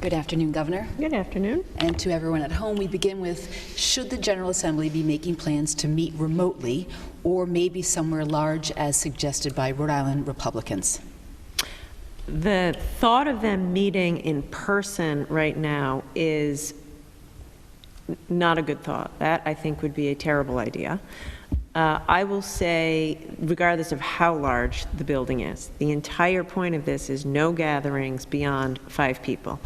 Good afternoon, Governor. Good afternoon. And to everyone at home, we begin with, should the General Assembly be making plans to meet remotely or maybe somewhere large as suggested by Rhode Island Republicans? The thought of them meeting in person right now is not a good thought. That, I think, would be a terrible idea. I will say, regardless of how large the building is, the entire point of this is no gatherings beyond 5 people.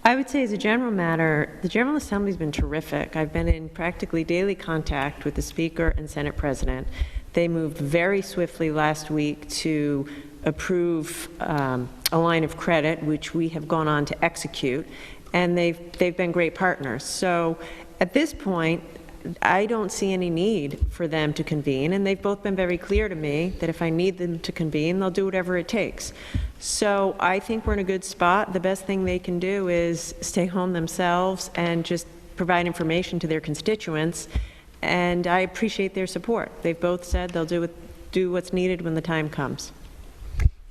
I would say, as a general matter, the General Assembly's been terrific. I've been in practically daily contact with the Speaker and Senate President. They moved very swiftly last week to approve a line of credit, which we have gone on to execute, and they've been great partners. So at this point, I don't see any need for them to convene, and they've both been very clear to me that if I need them to convene, they'll do whatever it takes. So I think we're in a good spot. The best thing they can do is stay home themselves and just provide information to their constituents, and I appreciate their support. They've both said they'll do what's needed when the time comes.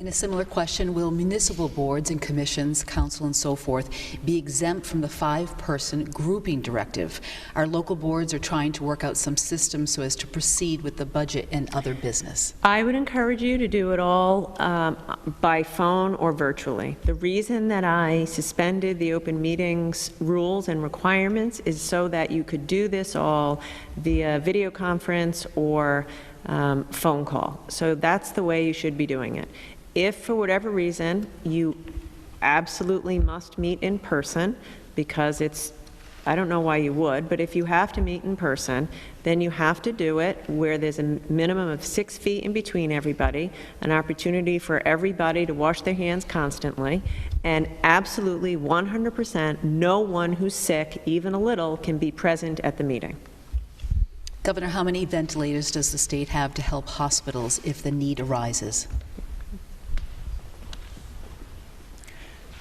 In a similar question, will municipal boards and commissions, council and so forth, be exempt from the 5-person grouping directive? Our local boards are trying to work out some systems so as to proceed with the budget and other business. I would encourage you to do it all by phone or virtually. The reason that I suspended the open meetings rules and requirements is so that you could do this all via video conference or phone call. So that's the way you should be doing it. If, for whatever reason, you absolutely must meet in person, because I don't know why you would, but if you have to meet in person, then you have to do it where there's a minimum of 6 feet in between everybody, an opportunity for everybody to wash their hands constantly, and absolutely 100% no one who's sick, even a little, can be present at the meeting. Governor, how many ventilators does the state have to help hospitals if the need arises?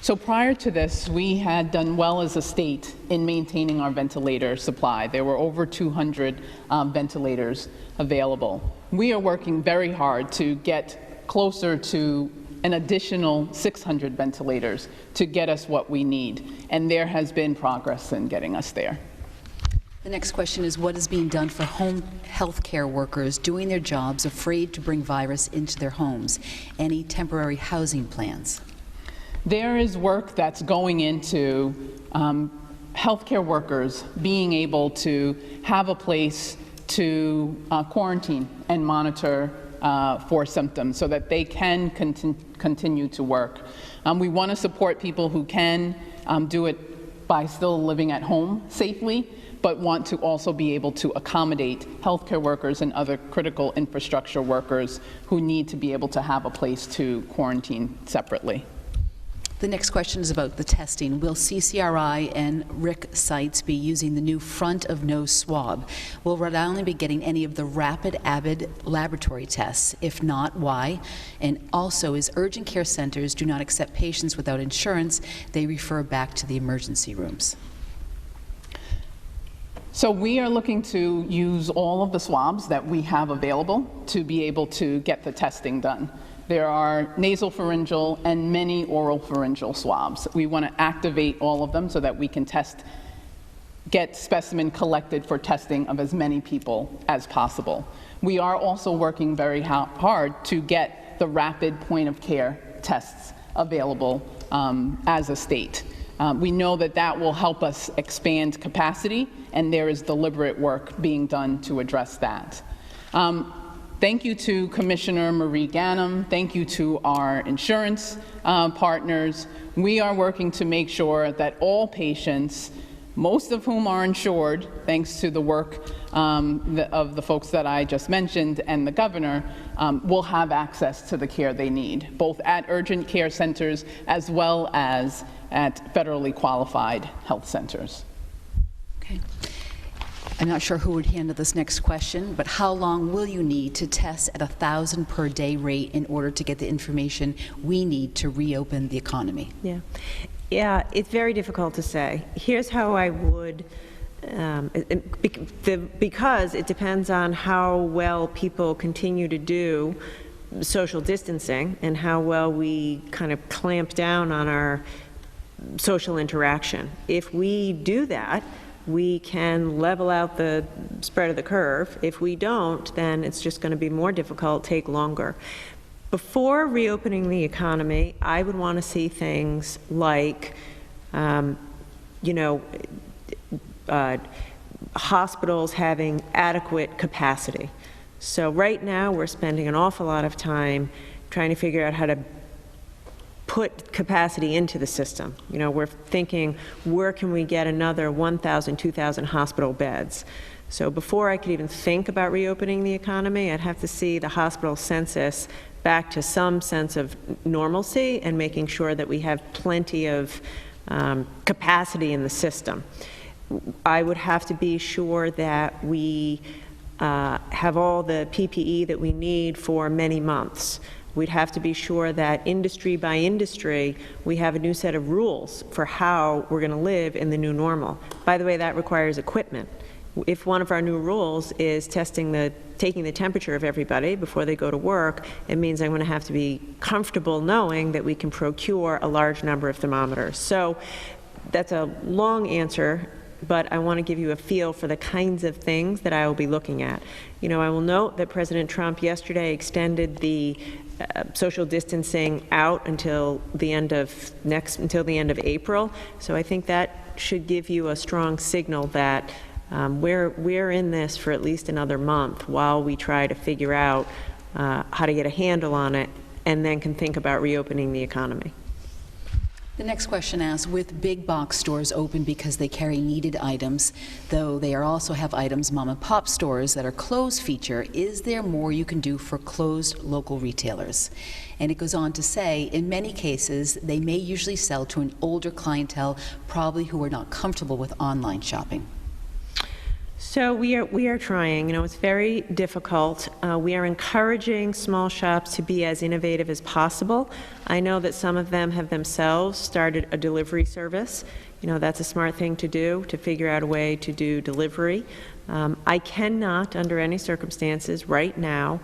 So prior to this, we had done well as a state in maintaining our ventilator supply. There were over 200 ventilators available. We are working very hard to get closer to an additional 600 ventilators to get us what we need, and there has been progress in getting us there. The next question is, what is being done for home health care workers doing their jobs afraid to bring virus into their homes? Any temporary housing plans? There is work that's going into healthcare workers being able to have a place to quarantine and monitor for symptoms so that they can continue to work. We want to support people who can do it by still living at home safely, but want to also be able to accommodate healthcare workers and other critical infrastructure workers who need to be able to have a place to quarantine separately. The next question is about the testing. Will CCRI and RIC sites be using the new front-of-nose swab? Will Rhode Island be getting any of the rapid AVID laboratory tests? If not, why? And also, as urgent care centers do not accept patients without insurance, they refer back to the emergency rooms. So we are looking to use all of the swabs that we have available to be able to get the testing done. There are nasopharyngeal and many oral pharyngeal swabs. We want to activate all of them so that we can get specimen collected for testing of as many people as possible. We are also working very hard to get the rapid point of care tests available as a state. We know that that will help us expand capacity, and there is deliberate work being done to address that. Thank you to Commissioner Marie Ganem. Thank you to our insurance partners. We are working to make sure that all patients, most of whom are insured, thanks to the work of the folks that I just mentioned and the governor, will have access to the care they need, both at urgent care centers as well as at federally qualified health centers. Okay. I'm not sure who would handle this next question, but how long will you need to test at 1,000 per day rate in order to get the information we need to reopen the economy? Yeah, it's very difficult to say. Here's how I would, because it depends on how well people continue to do social distancing and how well we kind of clamp down on our social interaction. If we do that, we can level out the spread of the curve. If we don't, then it's just going to be more difficult, take longer. Before reopening the economy, I would want to see things like, hospitals having adequate capacity. So right now, we're spending an awful lot of time trying to figure out how to put capacity into the system. We're thinking, where can we get another 1,000, 2,000 hospital beds? So before I could even think about reopening the economy, I'd have to see the hospital census back to some sense of normalcy and making sure that we have plenty of capacity in the system. I would have to be sure that we have all the PPE that we need for many months. We'd have to be sure that industry by industry, we have a new set of rules for how we're going to live in the new normal. By the way, that requires equipment. If one of our new rules is taking the temperature of everybody before they go to work, it means I'm going to have to be comfortable knowing that we can procure a large number of thermometers. So that's a long answer, but I want to give you a feel for the kinds of things that I will be looking at. I will note that President Trump yesterday extended the social distancing out until the end of April. So I think that should give you a strong signal that we're in this for at least another month while we try to figure out how to get a handle on it, and then can think about reopening the economy. The next question asks, with big box stores open because they carry needed items, though they also have items mom and pop stores that are closed feature, is there more you can do for closed local retailers? And it goes on to say, in many cases, they may usually sell to an older clientele, probably who are not comfortable with online shopping. So we are trying. It's very difficult. We are encouraging small shops to be as innovative as possible. I know that some of them have themselves started a delivery service. That's a smart thing to do, to figure out a way to do delivery. I cannot, under any circumstances right now,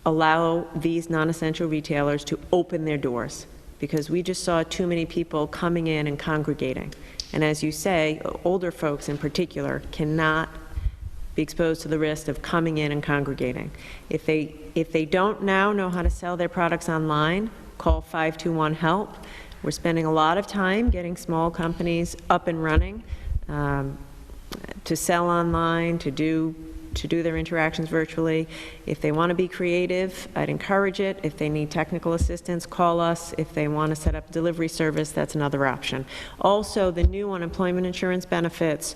allow these non-essential retailers to open their doors, because we just saw too many people coming in and congregating. And as you say, older folks in particular cannot be exposed to the risk of coming in and congregating. If they don't now know how to sell their products online, call 521-HELP. We're spending a lot of time getting small companies up and running to sell online, to do their interactions virtually. If they want to be creative, I'd encourage it. If they need technical assistance, call us. If they want to set up a delivery service, that's another option. Also, the new unemployment insurance benefits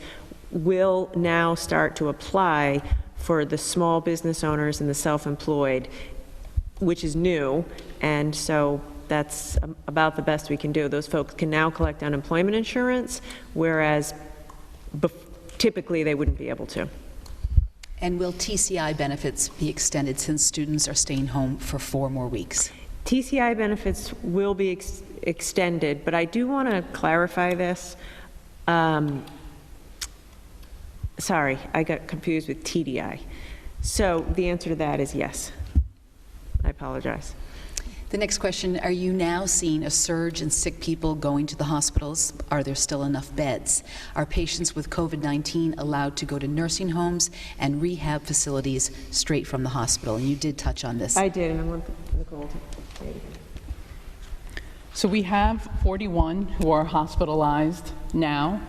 will now start to apply for the small business owners and the self-employed, which is new, and so that's about the best we can do. Those folks can now collect unemployment insurance, whereas typically they wouldn't be able to. And will TCI benefits be extended since students are staying home for 4 more weeks? TCI benefits will be extended, but I do want to clarify this. Sorry, I got confused with TDI. So the answer to that is yes. I apologize. The next question, are you now seeing a surge in sick people going to the hospitals? Are there still enough beds? Are patients with COVID-19 allowed to go to nursing homes and rehab facilities straight from the hospital? And you did touch on this. I did, and I want Nicole to say it again. So we have 41 who are hospitalized now.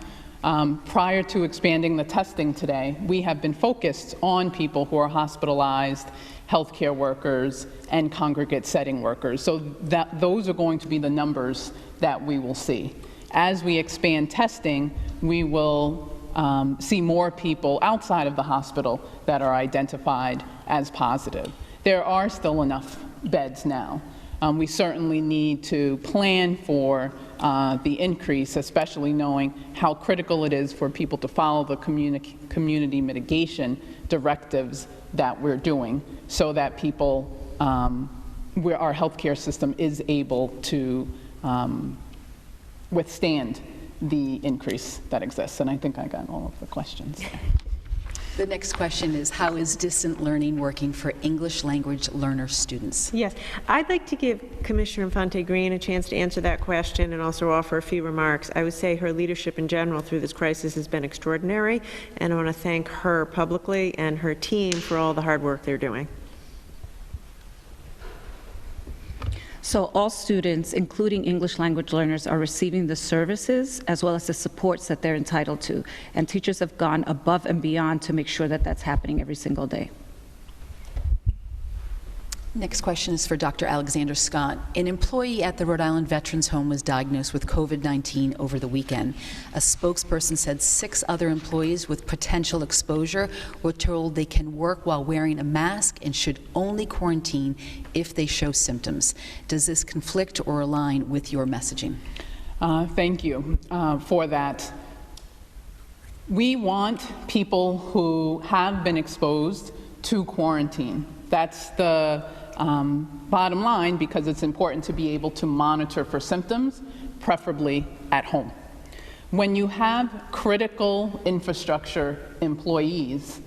Prior to expanding the testing today, we have been focused on people who are hospitalized, healthcare workers, and congregate setting workers. So those are going to be the numbers that we will see. As we expand testing, we will see more people outside of the hospital that are identified as positive. There are still enough beds now. We certainly need to plan for the increase, especially knowing how critical it is for people to follow the community mitigation directives that we're doing, so that people, where our healthcare system is able to withstand the increase that exists. And I think I got all of the questions. The next question is, how is distant learning working for English language learner students? Yes, I'd like to give Commissioner Infante-Green a chance to answer that question and also offer a few remarks. I would say her leadership in general through this crisis has been extraordinary, and I want to thank her publicly and her team for all the hard work they're doing. So all students, including English language learners, are receiving the services as well as the supports that they're entitled to. And teachers have gone above and beyond to make sure that that's happening every single day. Next question is for Dr. Alexander Scott. An employee at the Rhode Island Veterans Home was diagnosed with COVID-19 over the weekend. A spokesperson said 6 other employees with potential exposure were told they can work while wearing a mask and should only quarantine if they show symptoms. Does this conflict or align with your messaging? Thank you for that. We want people who have been exposed to quarantine. That's the bottom line, because it's important to be able to monitor for symptoms, preferably at home. When you have critical infrastructure employees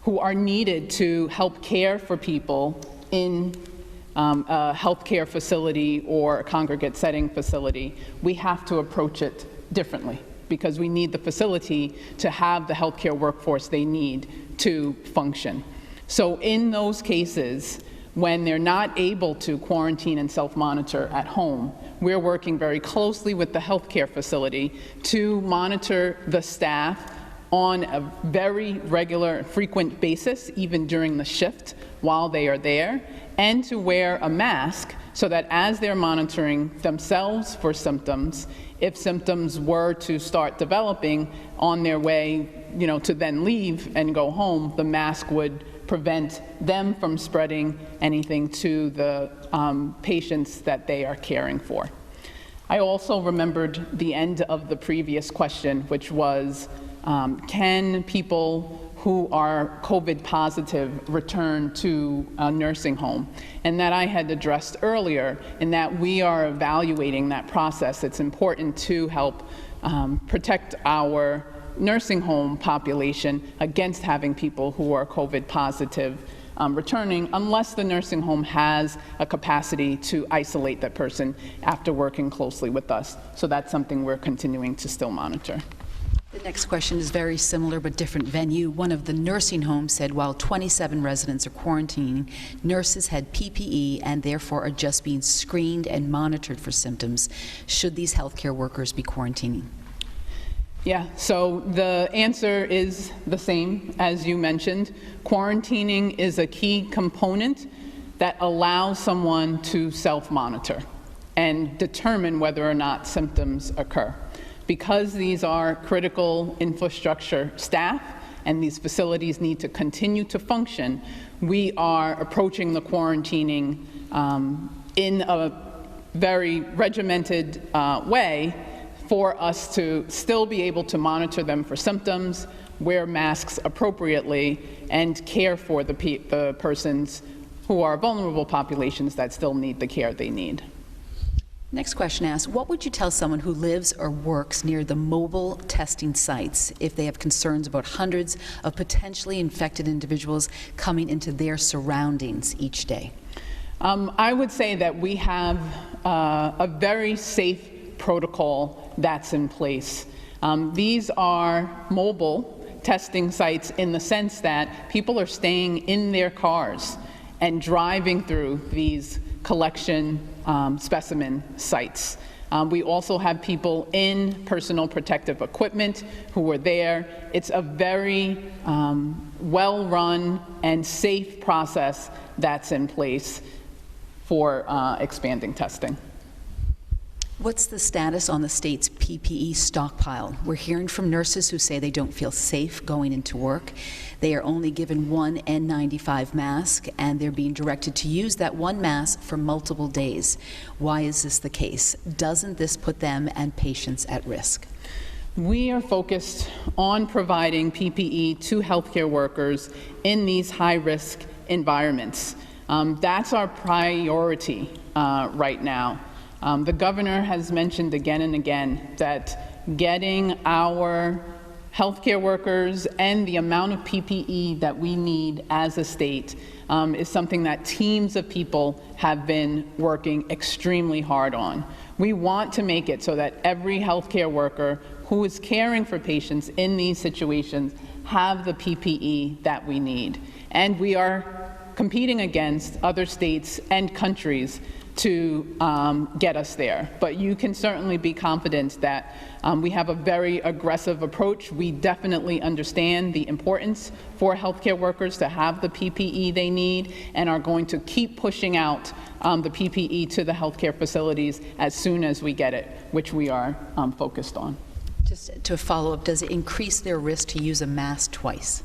who are needed to help care for people in a healthcare facility or a congregate setting facility, we have to approach it differently, because we need the facility to have the healthcare workforce they need to function. So in those cases, when they're not able to quarantine and self-monitor at home, we're working very closely with the healthcare facility to monitor the staff on a very regular, frequent basis, even during the shift while they are there, and to wear a mask so that as they're monitoring themselves for symptoms, if symptoms were to start developing on their way, to then leave and go home, the mask would prevent them from spreading anything to the patients that they are caring for. I also remembered the end of the previous question, which was, can people who are COVID positive return to a nursing home? And that I had addressed earlier, in that we are evaluating that process. It's important to help protect our nursing home population against having people who are COVID positive returning, unless the nursing home has a capacity to isolate that person after working closely with us. So that's something we're continuing to still monitor. The next question is very similar but different venue. One of the nursing homes said while 27 residents are quarantining, nurses had PPE and therefore are just being screened and monitored for symptoms. Should these healthcare workers be quarantining? Yeah, so the answer is the same as you mentioned. Quarantining is a key component that allows someone to self-monitor and determine whether or not symptoms occur. Because these are critical infrastructure staff and these facilities need to continue to function, we are approaching the quarantining in a very regimented way for us to still be able to monitor them for symptoms, wear masks appropriately, and care for the persons who are vulnerable populations that still need the care they need. Next question asks, what would you tell someone who lives or works near the mobile testing sites if they have concerns about hundreds of potentially infected individuals coming into their surroundings each day? I would say that we have a very safe protocol that's in place. These are mobile testing sites in the sense that people are staying in their cars and driving through these collection specimen sites. We also have people in personal protective equipment who are there. It's a very well-run and safe process that's in place for expanding testing. What's the status on the state's PPE stockpile? We're hearing from nurses who say they don't feel safe going into work. They are only given one N95 mask, and they're being directed to use that one mask for multiple days. Why is this the case? Doesn't this put them and patients at risk? We are focused on providing PPE to healthcare workers in these high-risk environments. That's our priority right now. The governor has mentioned again and again that getting our healthcare workers and the amount of PPE that we need as a state is something that teams of people have been working extremely hard on. We want to make it so that every healthcare worker who is caring for patients in these situations have the PPE that we need. And we are competing against other states and countries to get us there. But you can certainly be confident that we have a very aggressive approach. We definitely understand the importance for healthcare workers to have the PPE they need and are going to keep pushing out the PPE to the healthcare facilities as soon as we get it, which we are focused on. Just to follow up, does it increase their risk to use a mask twice?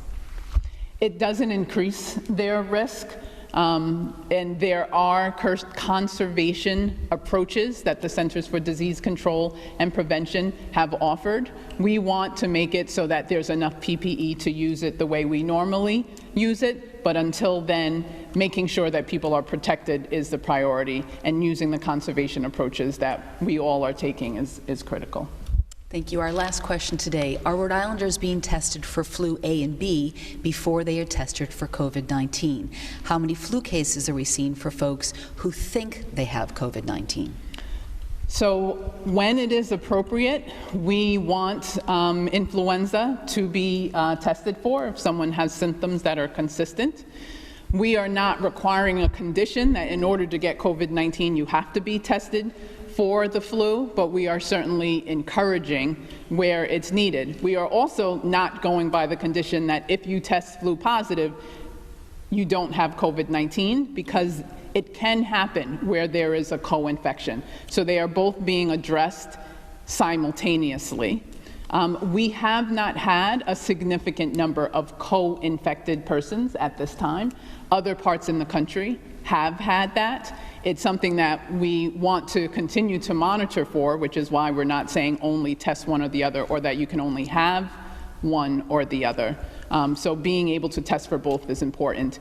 It doesn't increase their risk. And there are conservation approaches that the Centers for Disease Control and Prevention have offered. We want to make it so that there's enough PPE to use it the way we normally use it, but until then, making sure that people are protected is the priority, and using the conservation approaches that we all are taking is critical. Thank you. Our last question today. Are Rhode Islanders being tested for flu A and B before they are tested for COVID-19? How many flu cases are we seeing for folks who think they have COVID-19? So when it is appropriate, we want influenza to be tested for if someone has symptoms that are consistent. We are not requiring a condition that in order to get COVID-19 you have to be tested for the flu, but we are certainly encouraging where it's needed. We are also not going by the condition that if you test flu positive, you don't have COVID-19, because it can happen where there is a co-infection. So they are both being addressed simultaneously. We have not had a significant number of co-infected persons at this time. Other parts in the country have had that. It's something that we want to continue to monitor for, which is why we're not saying only test one or the other, or that you can only have one or the other. So being able to test for both is important.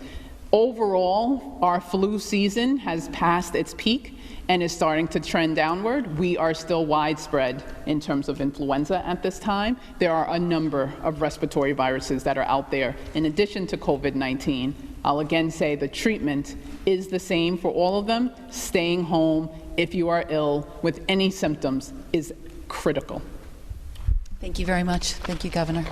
Overall, our flu season has passed its peak and is starting to trend downward. We are still widespread in terms of influenza at this time. There are a number of respiratory viruses that are out there in addition to COVID-19. I'll again say the treatment is the same for all of them. Staying home if you are ill with any symptoms is critical. Thank you very much. Thank you, Governor.